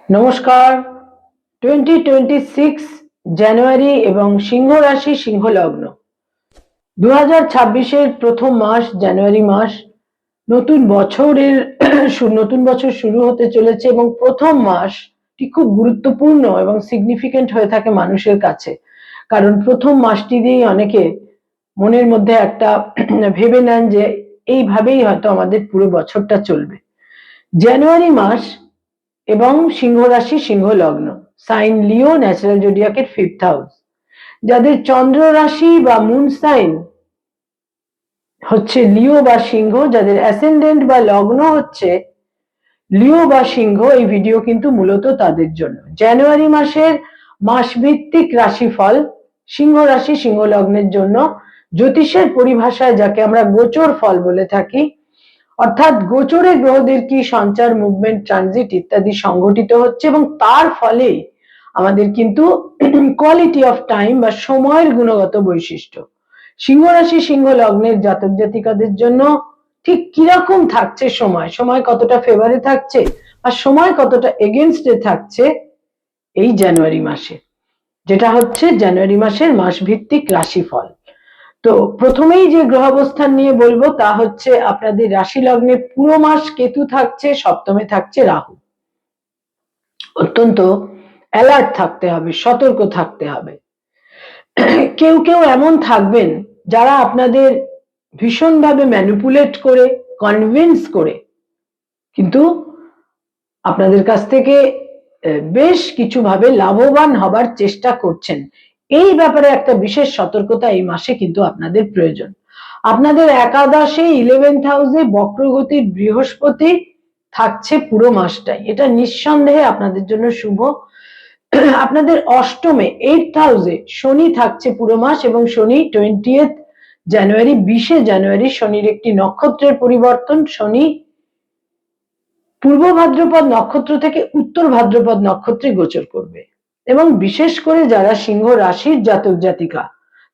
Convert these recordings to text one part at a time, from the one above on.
নমস্কার। 2026 জানুয়ারি এবং সিংহ রাশি সিংহ লগ্ন 2026-এর প্রথম মাস জানুয়ারি মাস। নতুন বছরের নতুন বছর শুরু হতে চলেছে এবং প্রথম মাসটি খুব গুরুত্বপূর্ণ এবং সিগনিফিকেন্ট হয়ে থাকে মানুষের কাছে, কারণ প্রথম মাসটি দিয়েই অনেকে মনের মধ্যে একটা ভেবে নেন যে এইভাবেই হয়তো আমাদের পুরো বছরটা চলবে। জানুয়ারি মাস এবং সিংহ রাশি সিংহ লগ্ন, সাইন লিও, ন্যাচারাল জোডিয়াকের 5th হাউস। যাদের চন্দ্র রাশি বা মুন সাইন হচ্ছে লিও বা সিংহ, যাদের অ্যাসেন্ডেন্ট বা লগ্ন হচ্ছে লিও বা সিংহ, এই ভিডিও কিন্তু মূলত তাদের জন্য। জানুয়ারি মাসের মাসভিত্তিক রাশিফল সিংহ রাশি সিংহ লগ্নের জন্য জ্যোতিষের পরিভাষায় যাকে আমরা গোচর ফল বলে থাকি, অর্থাৎ গোচরে গ্রহদের কি সঞ্চার, মুভমেন্ট, ট্রানজিট ইত্যাদি সংঘটিত হচ্ছে এবং তার ফলে আমাদের কিন্তু কোয়ালিটি অফ টাইম বা সময়ের গুণগত বৈশিষ্ট্য সিংহ রাশি সিংহ লগ্নের জাতক জাতিকাদের জন্য ঠিক কিরকম থাকছে, সময় কতটা ফেভারে থাকছে আর সময় কতটা এগেনস্টে থাকছে এই জানুয়ারি মাসে, যেটা হচ্ছে জানুয়ারি মাসের মাসভিত্তিক রাশিফল। তো প্রথমেই যে গ্রহ অবস্থান নিয়ে বলবো তা হচ্ছে আপনাদের রাশি লগ্নে পুরো মাস কেতু থাকছে, সপ্তমে থাকছে রাহু। অত্যন্ত অ্যালার্ট থাকতে হবে, সতর্ক থাকতে হবে। কেউ কেউ এমন থাকবেন যারা আপনাদের ভীষণভাবে ম্যানিপুলেট করে, কনভিন্স করে কিন্তু আপনাদের কাছ থেকে বেশ কিছু ভাবে লাভবান হবার চেষ্টা করছেন। এই ব্যাপারে একটা বিশেষ সতর্কতা এই মাসে কিন্তু আপনাদের প্রয়োজন। আপনাদের একাদশে 11th হাউসে বক্রগতির বৃহস্পতি থাকছে পুরো মাসটাই, এটা নিঃসন্দেহে আপনাদের জন্য শুভ। আপনাদের অষ্টমে 8th হাউসে শনি থাকছে পুরো মাস এবং শনি 20th জানুয়ারি 20শে জানুয়ারি শনির একটি নক্ষত্রের পরিবর্তন, শনি পূর্ব ভাদ্রপদ নক্ষত্র থেকে উত্তর ভাদ্রপদ নক্ষত্রে গোচর করবে এবং বিশেষ করে যারা সিংহ রাশির জাতক জাতিকা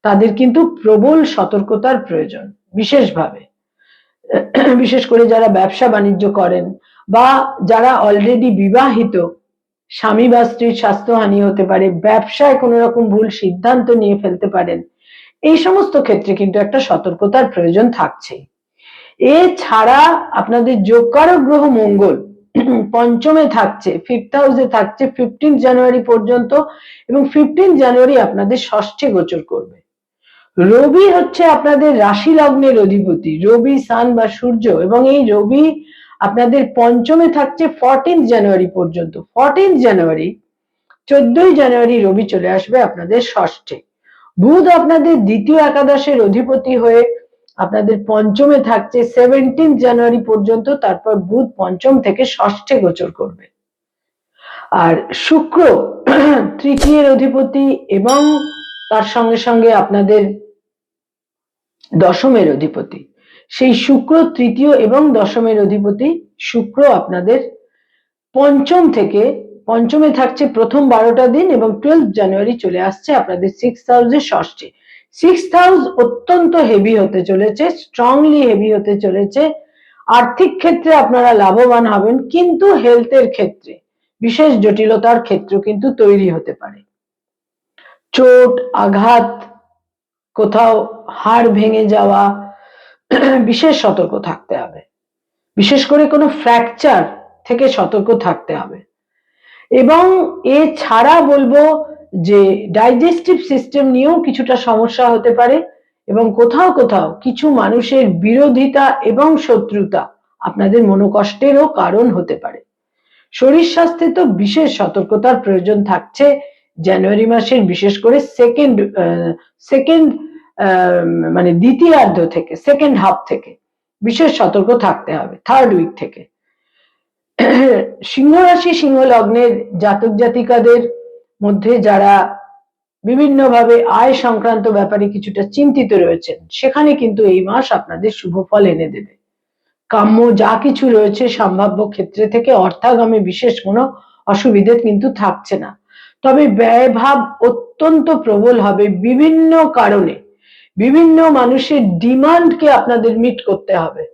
তাদের কিন্তু প্রবল সতর্কতার প্রয়োজন। বিশেষভাবে বিশেষ করে যারা ব্যবসা বাণিজ্য করেন বা যারা অলরেডি বিবাহিত, স্বামী বা স্ত্রীর স্বাস্থ্যহানি হতে পারে, ব্যবসায় কোনো রকম ভুল সিদ্ধান্ত নিয়ে ফেলতে পারেন, এই সমস্ত ক্ষেত্রে কিন্তু একটা সতর্কতার প্রয়োজন থাকছে। এছাড়া আপনাদের যোগকারক গ্রহ মঙ্গল পঞ্চমে থাকছে, 5th হাউসে থাকছে 15th জানুয়ারি পর্যন্ত এবং 15th জানুয়ারি আপনাদের ষষ্ঠে গোচর করবে। রবি হচ্ছে আপনাদের রাশি লগ্নের অধিপতি, রবি সান বা সূর্য, এবং এই রবি আপনাদের পঞ্চমে থাকছে 14th জানুয়ারি পর্যন্ত। 14th জানুয়ারি 14ই জানুয়ারি রবি চলে আসবে আপনাদের ষষ্ঠে। বুধ আপনাদের দ্বিতীয় একাদশের অধিপতি হয়ে আপনাদের পঞ্চমে থাকছে 17th জানুয়ারি পর্যন্ত, তারপর বুধ পঞ্চম থেকে ষষ্ঠে গোচর করবে। আর শুক্র তৃতীয়ের অধিপতি এবং তার সঙ্গে সঙ্গে আপনাদের দশমের অধিপতি, সেই শুক্র তৃতীয় এবং দশমের অধিপতি শুক্র আপনাদের পঞ্চমে থাকছে প্রথম 12টা দিন এবং 12th জানুয়ারি চলে আসছে আপনাদের 6th হাউসে ষষ্ঠে। 6th হাউস অত্যন্ত হেভি হতে চলেছে, স্ট্রংলি হেভি হতে চলেছে। আর্থিক ক্ষেত্রে আপনারা লাভবান হবেন, কিন্তু হেলথের ক্ষেত্রে বিশেষ জটিলতার ক্ষেত্র কিন্তু তৈরি হতে পারে। চোট আঘাত, কোথাও হাড় ভেঙে যাওয়া, বিশেষ সতর্ক থাকতে হবে। বিশেষ করে কোনো ফ্র্যাকচার থেকে সতর্ক থাকতে হবে। এবং এছাড়া বলবো যে ডাইজেস্টিভ সিস্টেম নিয়েও কিছুটা সমস্যা হতে পারে এবং কোথাও কোথাও কিছু মানুষের বিরোধিতা এবং শত্রুতা আপনাদের মনোকষ্টেরও কারণ হতে পারে। শরীর স্বাস্থ্যে তো বিশেষ সতর্কতার প্রয়োজন থাকছে জানুয়ারি মাসের, বিশেষ করে সেকেন্ড মানে দ্বিতীয়ার্ধ থেকে, সেকেন্ড হাফ থেকে বিশেষ সতর্ক থাকতে হবে, থার্ড উইক থেকে। সিংহ রাশি সিংহ লগ্নের জাতক জাতিকাদের মধ্যে যারা বিভিন্নভাবে আয় সংক্রান্ত ব্যাপারে কিছুটা চিন্তিত রয়েছেন, সেখানে কিন্তু এই মাস আপনাদের শুভ ফল এনে দেবে। কাম্য যা কিছু রয়েছে সম্ভাব্য ক্ষেত্রে থেকে অর্থাগমে বিশেষ কোনো অসুবিধে কিন্তু থাকছে না, তবে ব্যয়ভাব অত্যন্ত প্রবল হবে। বিভিন্ন কারণে বিভিন্ন মানুষের ডিমান্ডকে আপনাদের মিট করতে হবে।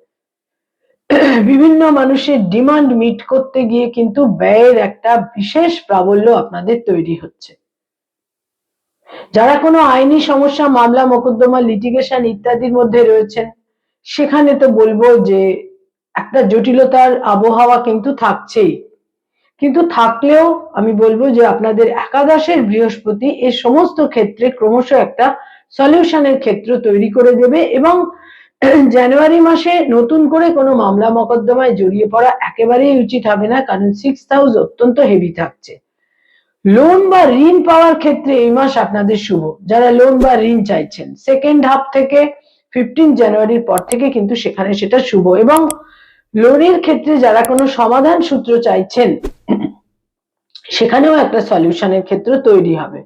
বিভিন্ন মানুষের ডিমান্ড মিট করতে গিয়ে কিন্তু ব্যয়ের একটা বিশেষ প্রাবল্য আপনাদের তৈরি হচ্ছে। যারা কোনো আইনি সমস্যা, মামলা, মোকদ্দমা, লিটিগেশন ইত্যাদির মধ্যে রয়েছেন, সেখানে তো বলবো যে একটা জটিলতার আবহাওয়া কিন্তু থাকছেই। কিন্তু থাকলেও আমি বলবো যে আপনাদের একাদশের বৃহস্পতি এই সমস্ত ক্ষেত্রে ক্রমশ একটা সলিউশনের ক্ষেত্র তৈরি করে দেবে, এবং জানুয়ারি মাসে নতুন করে কোনো মামলা মোকদ্দমায় জড়িয়ে পড়া একেবারেই উচিত হবে না, কারণ 6th হাউস অত্যন্ত হেভি থাকছে। লোন বা ঋণ পাওয়ার ক্ষেত্রে এই মাস আপনাদের শুভ। যারা লোন বা ঋণ চাইছেন, সেকেন্ড হাফ থেকে 15 জানুয়ারির পর থেকে কিন্তু সেখানে সেটা শুভ, এবং লোনের ক্ষেত্রে যারা কোনো সমাধান সূত্র চাইছেন, সেখানেও একটা সলিউশনের ক্ষেত্র তৈরি হবে।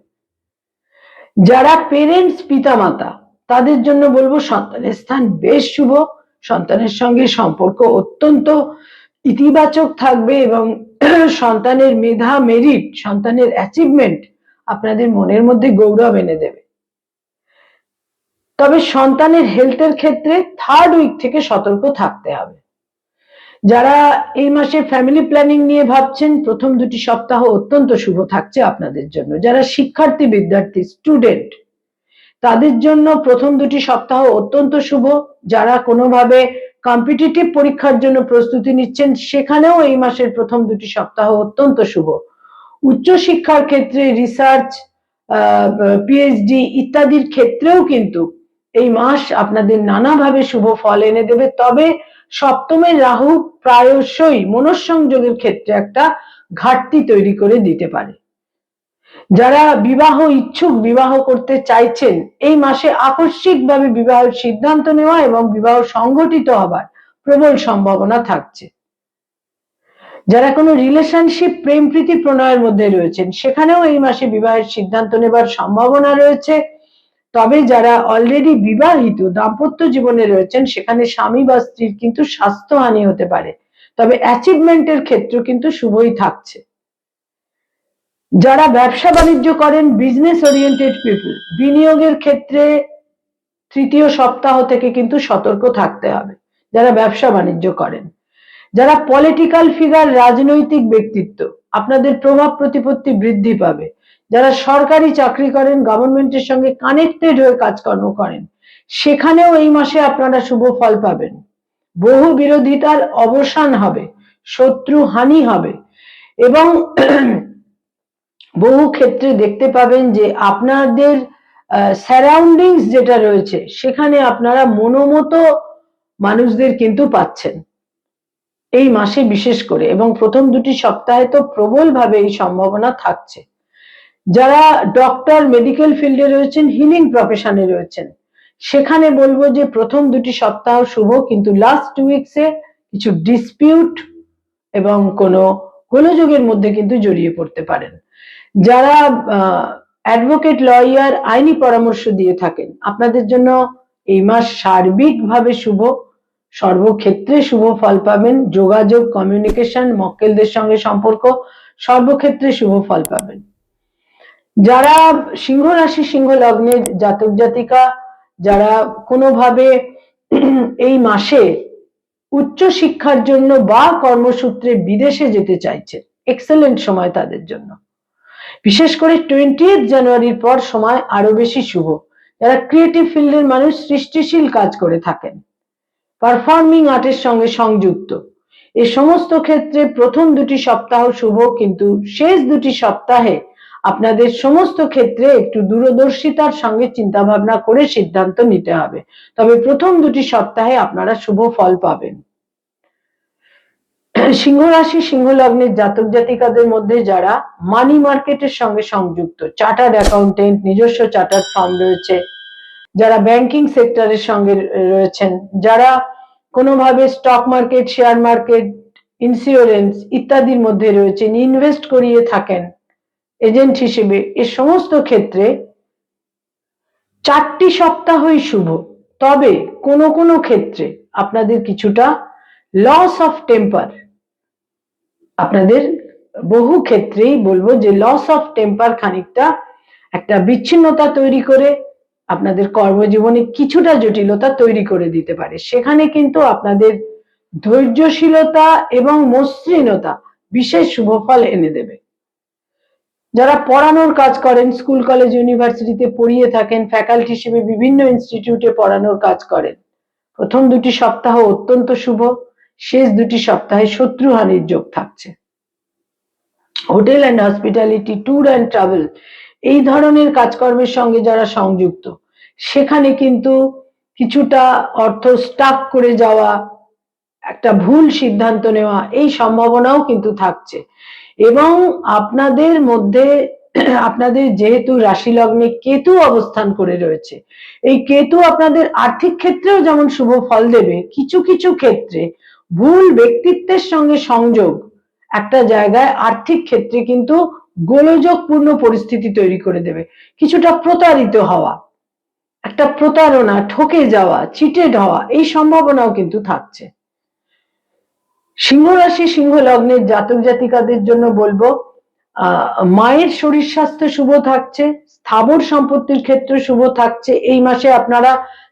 যারা পেরেন্টস, পিতামাতা, তাদের জন্য বলবো সন্তানের স্থান বেশ শুভ, সন্তানের সঙ্গে সম্পর্ক অত্যন্ত ইতিবাচক থাকবে, এবং সন্তানের মেধা, মেরিট, সন্তানের অ্যাচিভমেন্ট আপনাদের মনের মধ্যে গৌরব এনে দেবে। তবে সন্তানের হেলথের ক্ষেত্রে 3rd উইক থেকে সতর্ক থাকতে হবে। যারা এই মাসে ফ্যামিলি প্ল্যানিং নিয়ে ভাবছেন, প্রথম 2টি সপ্তাহ অত্যন্ত শুভ থাকছে আপনাদের জন্য। যারা শিক্ষার্থী, বিদ্যার্থী, স্টুডেন্ট, তাদের জন্য প্রথম 2টি সপ্তাহ অত্যন্ত শুভ। যারা কোনোভাবে কম্পিটিটিভ পরীক্ষার জন্য প্রস্তুতি নিচ্ছেন, সেখানেও এই মাসের প্রথম 2টি সপ্তাহ অত্যন্ত শুভ। উচ্চশিক্ষার ক্ষেত্রে, রিসার্চ, পিএইচডি ইত্যাদির ক্ষেত্রেও কিন্তু এই মাস আপনাদের নানাভাবে শুভ ফল এনে দেবে। তবে সপ্তমের রাহু প্রায়শই মনঃসংযোগের ক্ষেত্রে একটা ঘাটতি তৈরি করে দিতে পারে। যারা বিবাহ ইচ্ছুক, বিবাহ করতে চাইছেন, এই মাসে আকস্মিকভাবে বিবাহের সিদ্ধান্ত নেওয়া এবং বিবাহ সংঘটিত হবার প্রবল সম্ভাবনা থাকছে। যারা কোনো রিলেশনশিপ, প্রেম প্রীতি প্রণয়ের মধ্যে রয়েছেন, সেখানেও এই মাসে বিবাহের সিদ্ধান্ত নেবার সম্ভাবনা রয়েছে। তবে যারা অলরেডি বিবাহিত, দাম্পত্য জীবনে রয়েছেন, সেখানে স্বামী বা স্ত্রীর কিন্তু স্বাস্থ্যহানি হতে পারে। তবে অ্যাচিভমেন্টের ক্ষেত্র কিন্তু শুভই থাকছে। যারা ব্যবসা বাণিজ্য করেন, বিজনেস ওরিয়েন্টেড পিপল, বিনিয়োগের ক্ষেত্রে 3য় সপ্তাহ থেকে কিন্তু সতর্ক থাকতে হবে যারা ব্যবসা বাণিজ্য করেন। যারা পলিটিক্যাল ফিগার, রাজনৈতিক ব্যক্তিত্ব, আপনাদের প্রভাব প্রতিপত্তি বৃদ্ধি পাবে। যারা সরকারি চাকরি করেন, গভর্নমেন্টের সঙ্গে কানেক্টেড হয়ে কাজকর্ম করেন, সেখানেও এই মাসে আপনারা শুভ ফল পাবেন। বহু বিরোধিতার অবসান হবে, শত্রু হানি হবে, এবং বহু ক্ষেত্রে দেখতে পাবেন যে আপনাদের সারাউন্ডিংস যেটা রয়েছে, সেখানে আপনারা মনোমতো মানুষদের কিন্তু পাচ্ছেন এই মাসে বিশেষ করে, এবং প্রথম 2টি সপ্তাহে তো প্রবল ভাবে এই সম্ভাবনা থাকছে। যারা ডক্টর, মেডিকেল ফিল্ডে রয়েছেন, হিলিং প্রফেশনে রয়েছেন, সেখানে বলবো যে প্রথম 2টি সপ্তাহ শুভ, কিন্তু লাস্ট 2 উইকসে কিছু ডিসপিউট এবং কোনো গোলযোগের মধ্যে কিন্তু জড়িয়ে পড়তে পারেন। যারা অ্যাডভোকেট, লয়ার, আইনি পরামর্শ দিয়ে থাকেন, আপনাদের জন্য এই মাস সার্বিকভাবে শুভ, সর্বক্ষেত্রে শুভ ফল পাবেন। যোগাযোগ, কমিউনিকেশন, মক্কেলদের সঙ্গে সম্পর্ক, সর্বক্ষেত্রে শুভ ফল পাবেন। যারা সিংহ রাশি, সিংহ লগ্নের জাতক জাতিকা, যারা কোনোভাবে এই মাসে উচ্চ শিক্ষার জন্য বা কর্মসূত্রে বিদেশে যেতে চাইছে, এক্সেলেন্ট সময় তাদের জন্য। বিশেষ করে 20th জানুয়ারির পর সময় আরো বেশি শুভ। যারা ক্রিয়েটিভ ফিল্ডের মানুষ, সৃষ্টিশীল কাজ করে থাকেন, পারফর্মিং আর্টের সঙ্গে সংযুক্ত, এই সমস্ত ক্ষেত্রে প্রথম 2টি সপ্তাহ শুভ, কিন্তু শেষ 2টি সপ্তাহে আপনাদের সমস্ত ক্ষেত্রে একটু দূরদর্শিতার সঙ্গে চিন্তা ভাবনা করে সিদ্ধান্ত নিতে হবে। তবে প্রথম 2টি সপ্তাহে আপনারা শুভ ফল পাবেন। সিংহ রাশি, সিংহ লগ্নের জাতক জাতিকাদের মধ্যে যারা মানি মার্কেটের সঙ্গে সংযুক্ত, চার্টার্ড অ্যাকাউন্টেন্ট, নিজস্ব চার্টার্ড ফার্ম রয়েছে, যারা ব্যাংকিং সেক্টরের সঙ্গে রয়েছেন, যারা কোনোভাবে stock market, share market, insurance ইত্যাদির মধ্যে রয়েছেন, ইনভেস্ট করিয়ে থাকেন এজেন্ট হিসেবে, এ সমস্ত ক্ষেত্রে 4টি সপ্তাহই শুভ। তবে কোনো কোনো ক্ষেত্রে আপনাদের কিছুটা লস অফ টেম্পার, আপনাদের বহু ক্ষেত্রেই বলবো যে লস অফ টেম্পার খানিকটা একটা বিচ্ছিন্নতা তৈরি করে আপনাদের কর্মজীবনে কিছুটা জটিলতা তৈরি করে দিতে পারে। সেখানে কিন্তু আপনাদের ধৈর্যশীলতা এবং মসৃণতা বিশেষ শুভ ফল এনে দেবে। যারা পড়ানোর কাজ করেন, স্কুল কলেজ ইউনিভার্সিটিতে পড়িয়ে থাকেন, ফ্যাকাল্টি হিসেবে বিভিন্ন ইনস্টিটিউটে পড়ানোর কাজ করেন, প্রথম 2টি সপ্তাহ অত্যন্ত শুভ, শেষ 2টি সপ্তাহে শত্রুহানির যোগ থাকছে। Hotel and hospitality, tour and travel, এই ধরনের কাজকর্মের সঙ্গে যারা সংযুক্ত, সেখানে কিন্তু কিছুটা অর্থ স্টাক করে যাওয়া, একটা ভুল সিদ্ধান্ত নেওয়া, এই সম্ভাবনাও কিন্তু থাকছে। এবং আপনাদের মধ্যে আপনাদের যেহেতু রাশি লগ্নে কেতু অবস্থান করে রয়েছে, এই কেতু আপনাদের আর্থিক ক্ষেত্রেও যেমন শুভ ফল দেবে, কিছু কিছু ক্ষেত্রে ভুল ব্যক্তিত্বের সঙ্গে সংযোগ একটা জায়গায় আর্থিক ক্ষেত্রে কিন্তু গোলযোগপূর্ণ পরিস্থিতি তৈরি করে দেবে। কিছুটা প্রতারিত হওয়া, একটা প্রতারণা, ঠকে যাওয়া, চিটেড হওয়া, এই সম্ভাবনাও কিন্তু থাকছে। সিংহ রাশি সিংহ লগ্নের জাতক জাতিকাদের জন্য বলবো, মায়ের শরীর স্বাস্থ্য শুভ থাকছে, স্থাবর সম্পত্তির ক্ষেত্রে শুভ থাকছে। এই মাসে আপনারা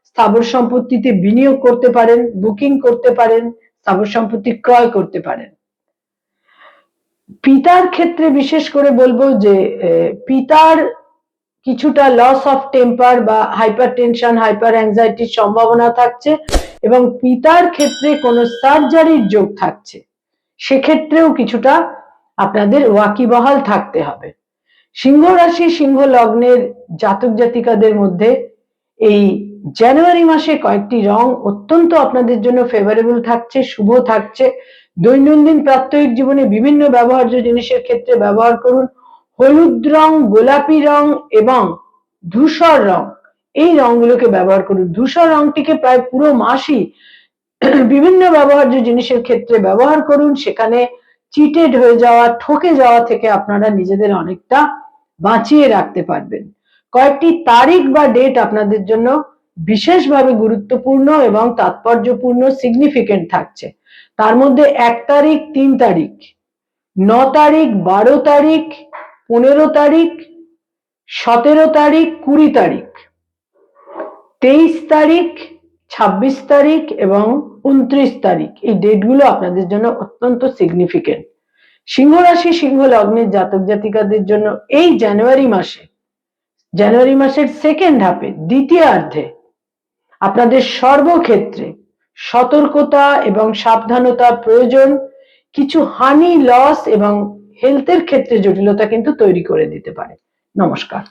স্থাবর সম্পত্তিতে বিনিয়োগ করতে পারেন, বুকিং করতে পারেন, স্থাবর সম্পত্তি ক্রয় করতে পারেন। পিতার ক্ষেত্রে বিশেষ করে বলবো যে পিতার কিছুটা লস অফ টেম্পার বা হাইপার টেনশন, হাইপার অ্যাংজাইটির সম্ভাবনা থাকছে, এবং পিতার ক্ষেত্রে কোনো সার্জারির যোগ থাকছে, সেক্ষেত্রেও কিছুটা আপনাদের ওয়াকিবহাল থাকতে হবে। সিংহ রাশি সিংহ লগ্নের জাতক জাতিকাদের মধ্যে এই জানুয়ারি মাসে কয়েকটি রং অত্যন্ত আপনাদের জন্য ফেভারেবল থাকছে, শুভ থাকছে। দৈনন্দিন প্রাত্যহিক জীবনে বিভিন্ন ব্যবহার্য জিনিসের ক্ষেত্রে ব্যবহার করুন। হলুদ রং, গোলাপি রং এবং ধূসর রং, এই রংগুলোকে ব্যবহার করুন। ধূসর রংটিকে প্রায় পুরো মাসই বিভিন্ন ব্যবহার্য জিনিসের ক্ষেত্রে ব্যবহার করুন, সেখানে চিটেড হয়ে যাওয়া, ঠকে যাওয়া থেকে আপনারা নিজেদের অনেকটা বাঁচিয়ে রাখতে পারবেন। কয়েকটি তারিখ বা ডেট আপনাদের জন্য বিশেষভাবে গুরুত্বপূর্ণ এবং তাৎপর্যপূর্ণ, সিগনিফিকেন্ট থাকছে। তার মধ্যে 1 তারিখ, 3 তারিখ, 9 তারিখ, 12 তারিখ, 15 তারিখ, 17 তারিখ, 20 তারিখ, 23 তারিখ, 26 তারিখ এবং 29 তারিখ, এই ডেটগুলো আপনাদের জন্য অত্যন্ত সিগনিফিকেন্ট। সিংহ রাশি সিংহ লগ্নের জাতক জাতিকাদের জন্য এই জানুয়ারি মাসের সেকেন্ড হাফে, দ্বিতীয়ার্ধে আপনাদের সর্বক্ষেত্রে সতর্কতা এবং সাবধানতা প্রয়োজন। কিছু হানি, লস এবং হেলথের ক্ষেত্রে জটিলতা কিন্তু তৈরি করে দিতে পারে। নমস্কার।